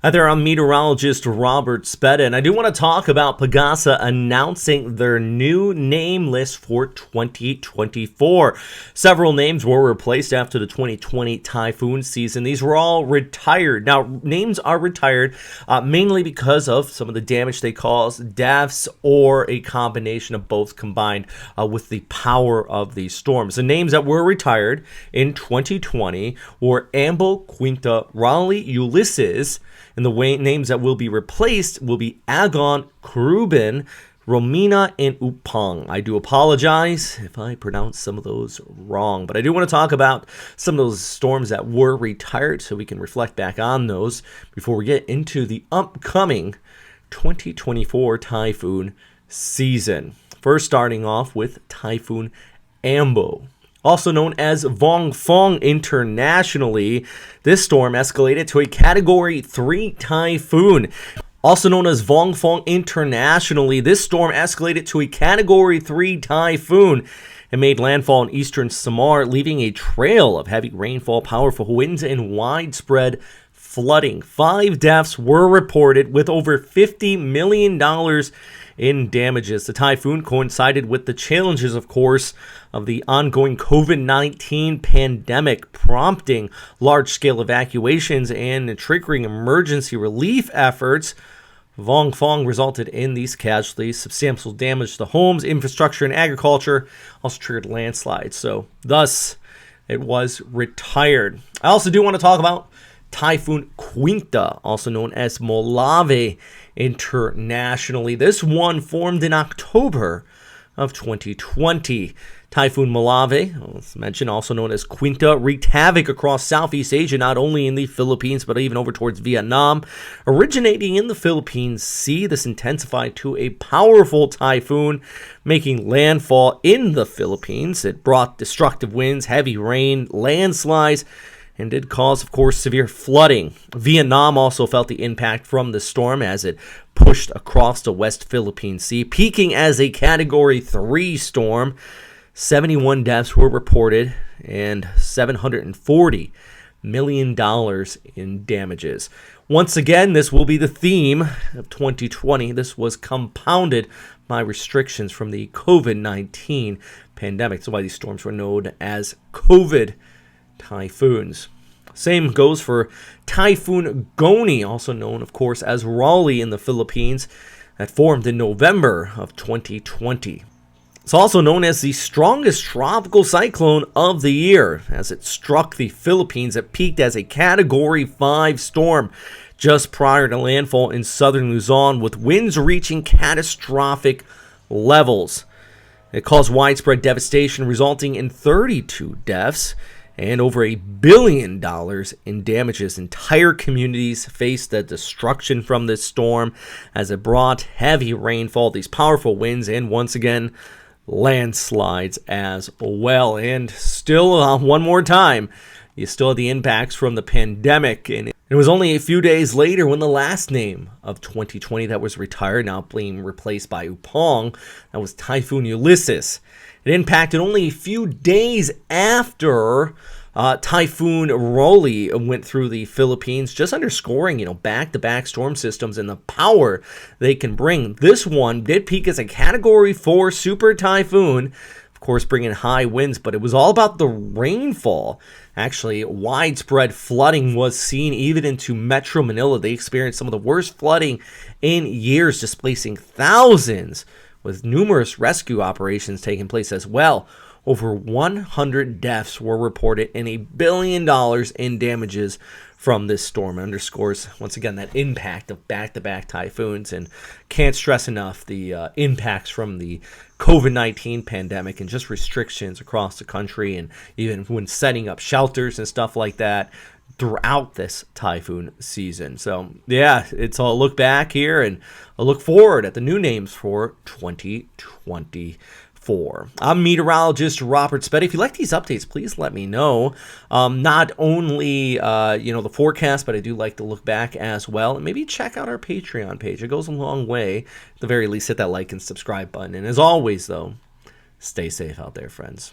Hi there, I'm meteorologist Robert Speta, and I do want to talk about PAGASA announcing their new name list for 2024. Several names were replaced after the 2020 typhoon season. These were all retired. Now, names are retired mainly because of some of the damage they cause, deaths, or a combination of both combined with the power of these storms. The names that were retired in 2020 were Ambo, Quinta, Raleigh, Ulyses, and the names that will be replaced will be Agon, Kurubin, Romina, and Upang. I do apologize if I pronounce some of those wrong, but I do want to talk about some of those storms that were retired so we can reflect back on those before we get into the upcoming 2024 typhoon season. First, starting off with Typhoon Ambo. Also known as Vong Fong internationally, this storm escalated to a Category 3 typhoon. Also known as Vong Fong internationally, this storm escalated to a Category 3 typhoon and made landfall in eastern Samar, leaving a trail of heavy rainfall, powerful winds, and widespread flooding. 5 deaths were reported with over $50 million in damages. The typhoon coincided with the challenges, of course, of the ongoing COVID-19 pandemic, prompting large-scale evacuations and triggering emergency relief efforts. Vong Fong resulted in these casualties, substantial damage to homes, infrastructure, and agriculture, also triggered landslides. So, thus, it was retired. I also do want to talk about Typhoon Quinta, also known as Malave internationally. This one formed in October of 2020. Typhoon Malave, as mentioned, also known as Quinta, wreaked havoc across Southeast Asia, not only in the Philippines, but even over towards Vietnam. Originating in the Philippine Sea, this intensified to a powerful typhoon, making landfall in the Philippines. It brought destructive winds, heavy rain, landslides, and did cause, of course, severe flooding. Vietnam also felt the impact from the storm as it pushed across the West Philippine Sea, peaking as a Category 3 storm. 71 deaths were reported and $740 million in damages. Once again, this will be the theme of 2020. This was compounded by restrictions from the COVID-19 pandemic. That's why these storms were known as COVID typhoons. Same goes for Typhoon Goni, also known, of course, as Raleigh in the Philippines, that formed in November of 2020. It's also known as the strongest tropical cyclone of the year. As it struck the Philippines, it peaked as a Category 5 storm just prior to landfall in southern Luzon, with winds reaching catastrophic levels. It caused widespread devastation, resulting in 32 deaths and over $1 billion in damages. Entire communities faced the destruction from this storm as it brought heavy rainfall, these powerful winds, and once again, landslides as well. And still, one more time, you still had the impacts from the pandemic. And it was only a few days later when the last name of 2020 that was retired, now being replaced by Upang, that was Typhoon Ulyses. It impacted only a few days after Typhoon Raleigh went through the Philippines, just underscoring, back-to-back storm systems and the power they can bring. This one did peak as a Category 4 super typhoon, of course, bringing high winds, but it was all about the rainfall. Actually, widespread flooding was seen even into Metro Manila. They experienced some of the worst flooding in years, displacing thousands, with numerous rescue operations taking place as well. Over 100 deaths were reported and $1 billion in damages from this storm. It underscores, once again, that impact of back-to-back typhoons, and can't stress enough the impacts from the COVID-19 pandemic and just restrictions across the country, and even when setting up shelters and stuff like that throughout this typhoon season. So, yeah, it's a look back here and a look forward at the new names for 2024. I'm meteorologist Robert Speta. If you like these updates, please let me know. Not only the forecast, but I do like to look back as well. And maybe check out our Patreon page. It goes a long way. At the very least, hit that like and subscribe button. And as always, though, stay safe out there, friends.